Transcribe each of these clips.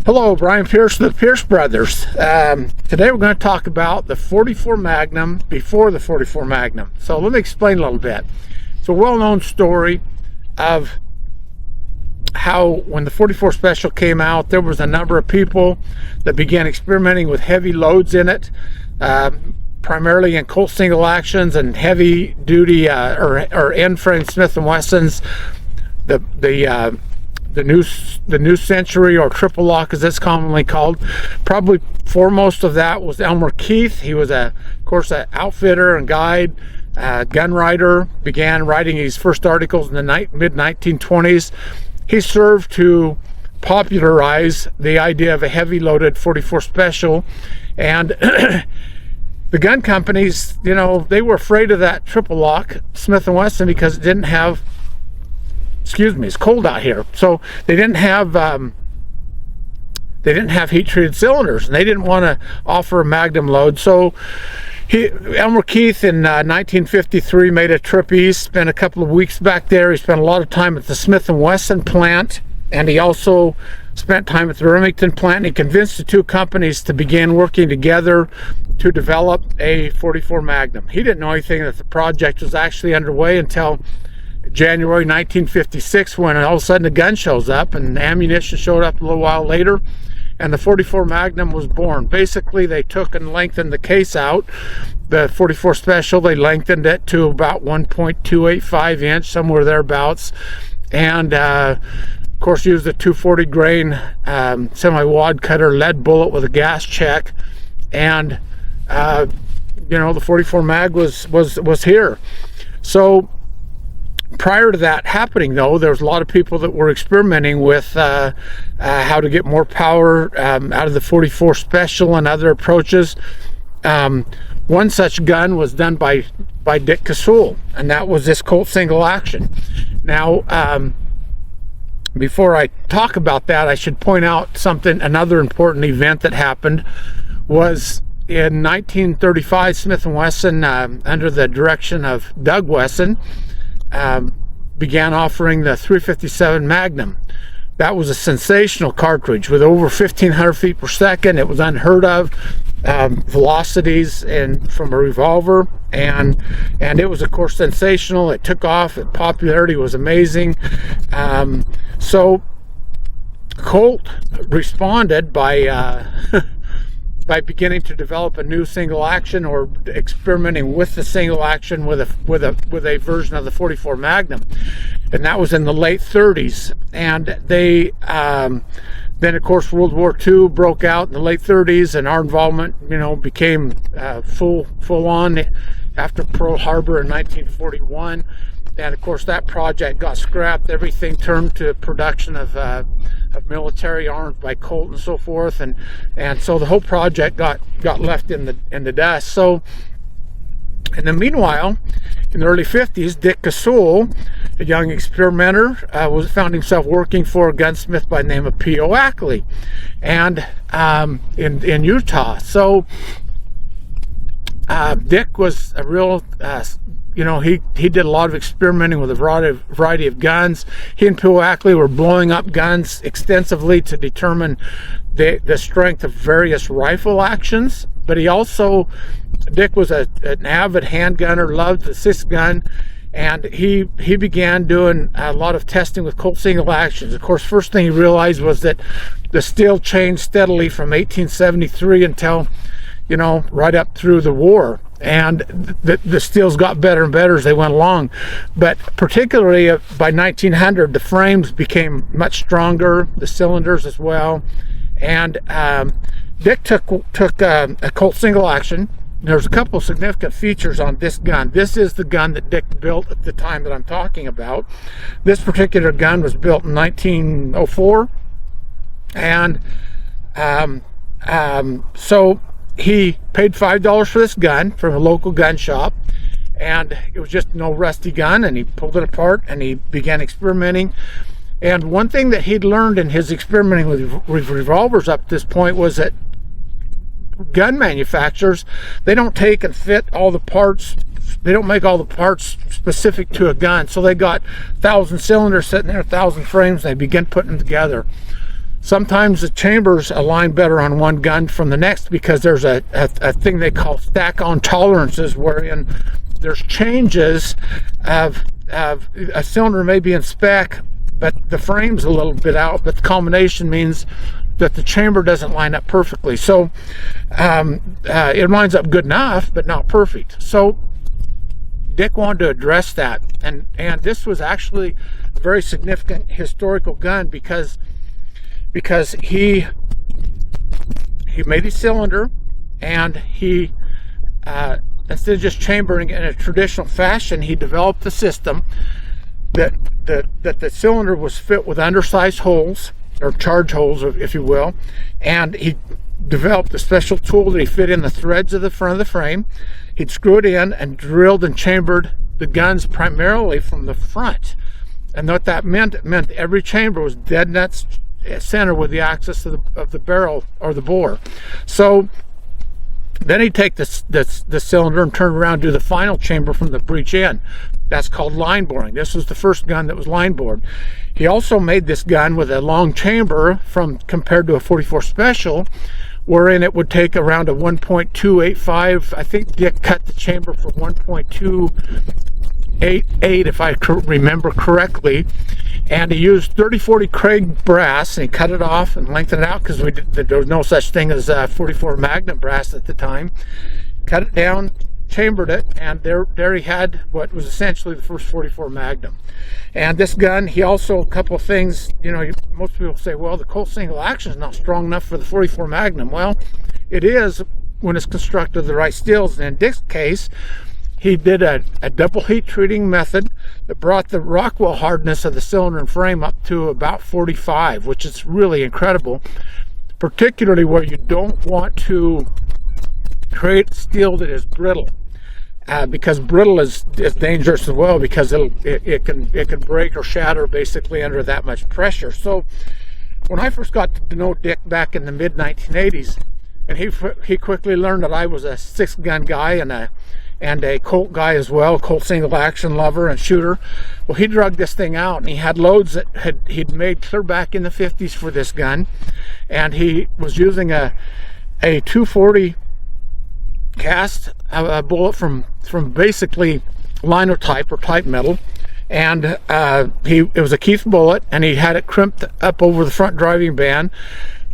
Hello, Brian Pierce of the Pierce Brothers. Today we're going to talk about the 44 Magnum before the 44 Magnum. So let me explain a little bit. It's a well-known story of how when the 44 Special came out, there was a number of people that began experimenting with heavy loads in it, primarily in Colt single actions and heavy duty or end frame Smith & Wessons. The new century, or triple lock as it's commonly called. Probably foremost of that was Elmer Keith. He was of course an outfitter and guide, gun writer, began writing his first articles in the mid 1920s. He served to popularize the idea of a heavy loaded 44 Special, and the gun companies, you know, they were afraid of that triple lock Smith & Wesson because it didn't have, excuse me, it's cold out here, so they didn't have heat treated cylinders, and they didn't want to offer a Magnum load. So Elmer Keith in 1953 made a trip east, spent a couple of weeks back there. He spent a lot of time at the Smith & Wesson plant, and he also spent time at the Remington plant, and he convinced the two companies to begin working together to develop a 44 Magnum. He didn't know anything that the project was actually underway until January 1956, when all of a sudden a gun shows up, and ammunition showed up a little while later, and the 44 Magnum was born. Basically, they took and lengthened the case out. The 44 Special, they lengthened it to about 1.285 inch, somewhere thereabouts, and of course used a 240 grain semi-wad cutter lead bullet with a gas check, and you know, the 44 Mag was here. So prior to that happening, though, there was a lot of people that were experimenting with how to get more power out of the 44 Special and other approaches. One such gun was done by Dick Casull, and that was this Colt single action. Now, before I talk about that, I should point out something. Another important event that happened was in 1935, Smith & Wesson, under the direction of Doug Wesson, began offering the 357 Magnum. That was a sensational cartridge with over 1,500 feet per second. It was unheard of velocities from a revolver, and it was of course sensational. It took off. Its popularity was amazing. So Colt responded by by beginning to develop a new single action, or experimenting with the single action with a version of the 44 Magnum, and that was in the late 30s. And they then of course World War II broke out in the late 30s, and our involvement, you know, became full on after Pearl Harbor in 1941. And of course that project got scrapped. Everything turned to production of military arms by Colt and so forth, and so the whole project got left in the dust. So, and then meanwhile, in the early 50s, Dick Casull, a young experimenter, found himself working for a gunsmith by the name of P.O. Ackley, and in Utah. So Dick was a real you know, he did a lot of experimenting with a variety of guns. He and P.O. Ackley were blowing up guns extensively to determine the strength of various rifle actions. But he also, Dick was an avid handgunner, loved the 6 gun, and he began doing a lot of testing with Colt single actions. Of course, first thing he realized was that the steel changed steadily from 1873 until, you know, right up through the war. And the steels got better and better as they went along. But particularly by 1900, the frames became much stronger, the cylinders as well. And Dick took a Colt single action. There's a couple of significant features on this gun. This is the gun that Dick built at the time that I'm talking about. This particular gun was built in 1904. And so he paid $5 for this gun from a local gun shop, and it was just an old rusty gun, and he pulled it apart and he began experimenting. And one thing that he'd learned in his experimenting with revolvers up to this point was that gun manufacturers, they don't take and fit all the parts. They don't make all the parts specific to a gun. So they got 1,000 cylinders sitting there, 1,000 frames, they begin putting them together. sometimes the chambers align better on one gun from the next because there's a thing they call stack-on tolerances, wherein there's changes of a cylinder may be in spec, but the frame's a little bit out, but the combination means that the chamber doesn't line up perfectly. So it lines up good enough, but not perfect. So Dick wanted to address that, and this was actually a very significant historical gun because he made a cylinder, and he instead of just chambering in a traditional fashion, he developed a system that the cylinder was fit with undersized holes, or charge holes, if you will, and he developed a special tool that he fit in the threads of the front of the frame. He'd screw it in and drilled and chambered the guns primarily from the front. And what that meant, every chamber was dead nuts center with the axis of the barrel or the bore. So then he'd take the cylinder and turn around and do the final chamber from the breech end. That's called line boring. This was the first gun that was line bored. He also made this gun with a long chamber compared to a 44 Special, wherein it would take around a 1.285. I think Dick cut the chamber for 1.288, if I remember correctly. And he used 3040 Craig brass, and he cut it off and lengthened it out because there was no such thing as 44 Magnum brass at the time. Cut it down, chambered it, and there he had what was essentially the first 44 Magnum. And this gun, he also, a couple of things, most people say, well, the Colt single action is not strong enough for the 44 Magnum. Well, it is when it's constructed with the right steels. And in Dick's case, he did a double heat treating method that brought the Rockwell hardness of the cylinder and frame up to about 45, which is really incredible, particularly where you don't want to create steel that is brittle. Because brittle is dangerous as well, because it can break or shatter basically under that much pressure. So when I first got to know Dick back in the mid 1980s, and he quickly learned that I was a 6-gun guy and a Colt guy as well, Colt single action lover and shooter. Well, he drug this thing out, and he had loads that he'd made clear back in the 50s for this gun, and he was using a 240 cast bullet from basically linotype or type metal, and it was a Keith bullet, and he had it crimped up over the front driving band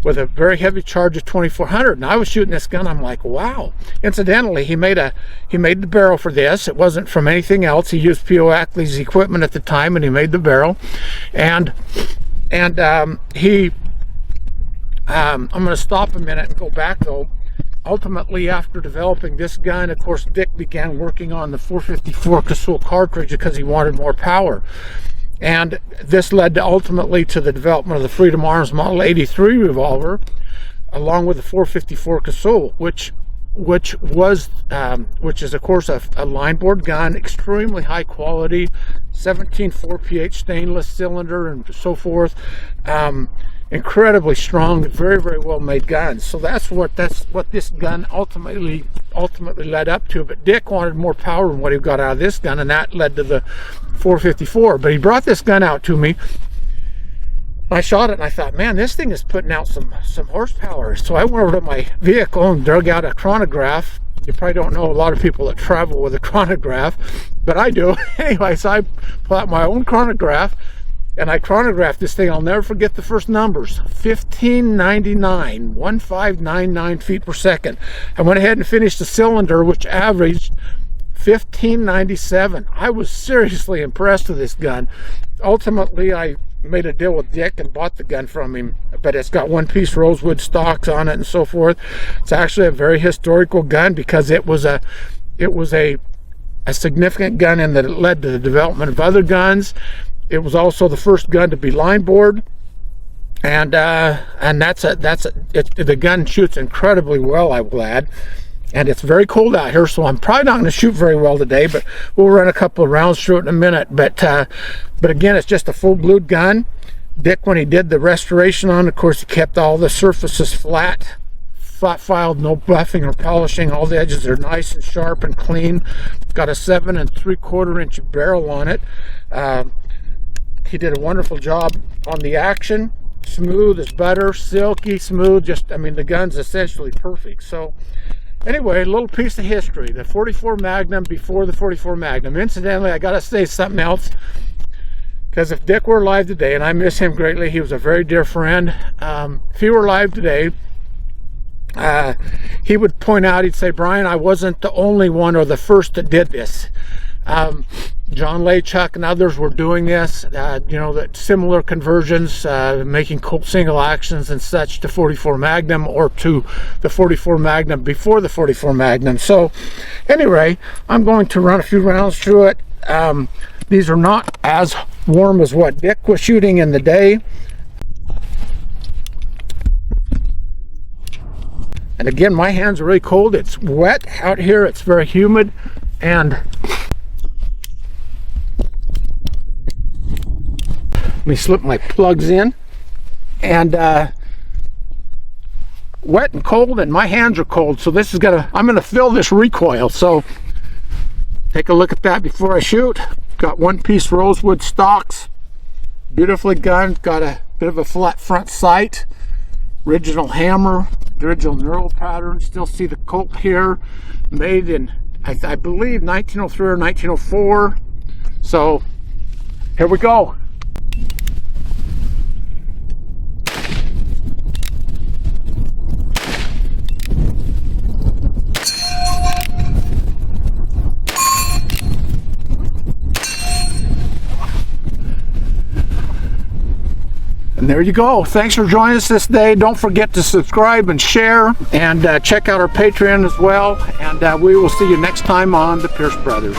with a very heavy charge of 2400. And I was shooting this gun, I'm like, wow. Incidentally, he made the barrel for this. It wasn't from anything else. He used P.O. Ackley's equipment at the time, and he made the barrel. And I'm going to stop a minute and go back though. Ultimately, after developing this gun, of course, Dick began working on the 454 Casull cartridge because he wanted more power. And this led ultimately to the development of the Freedom Arms Model 83 revolver, along with the 454 Casull, which is of course a line bored gun, extremely high quality, 17 4pH stainless cylinder and so forth. Incredibly strong, very, very well made guns. So that's what this gun ultimately led up to. But Dick wanted more power than what he got out of this gun, and that led to the 454. But he brought this gun out to me. I shot it and I thought, man, this thing is putting out some horsepower. So I went over to my vehicle and dug out a chronograph. You probably don't know a lot of people that travel with a chronograph, but I do. Anyway, so I pulled out my own chronograph, and I chronographed this thing. I'll never forget the first numbers: 1599 feet per second. I went ahead and finished the cylinder, which averaged 1597. I was seriously impressed with this gun. Ultimately, I made a deal with Dick and bought the gun from him, but it's got one-piece rosewood stocks on it and so forth. It's actually a very historical gun because it was a significant gun in that it led to the development of other guns. It was also the first gun to be line bored, and the gun shoots incredibly well, I will add. And it's very cold out here, so I'm probably not going to shoot very well today, but we'll run a couple of rounds through it in a minute. But again, it's just a full-blued gun. Dick, when he did the restoration on it, of course, he kept all the surfaces flat filed, no buffing or polishing. All the edges are nice and sharp and clean. It's got a 7 3/4 inch barrel on it. He did a wonderful job on the action. smooth as butter, silky smooth. Just, I mean, the gun's essentially perfect. So anyway, a little piece of history. The 44 Magnum before the 44 Magnum. Incidentally, I gotta say something else, because if Dick were alive today, and I miss him greatly, he was a very dear friend. If he were alive today, he would point out, he'd say, Brian, I wasn't the only one or the first that did this. John Laychuck and others were doing this, you know, that similar conversions, making Colt single actions and such to 44 Magnum, or to the 44 Magnum before the 44 Magnum. So anyway, I'm going to run a few rounds through it. These are not as warm as what Dick was shooting in the day. And again, my hands are really cold. It's wet out here. It's very humid. And let me slip my plugs in. And wet and cold, and my hands are cold. So this is I'm gonna fill this recoil. So take a look at that before I shoot. Got one piece rosewood stocks. Beautifully gunned. Got a bit of a flat front sight. Original hammer. Original knurl pattern. Still see the Colt here. Made in, I believe, 1903 or 1904. So here we go. And there you go. Thanks for joining us this day. Don't forget to subscribe and share, and check out our Patreon as well. And we will see you next time on the Pierce Brothers.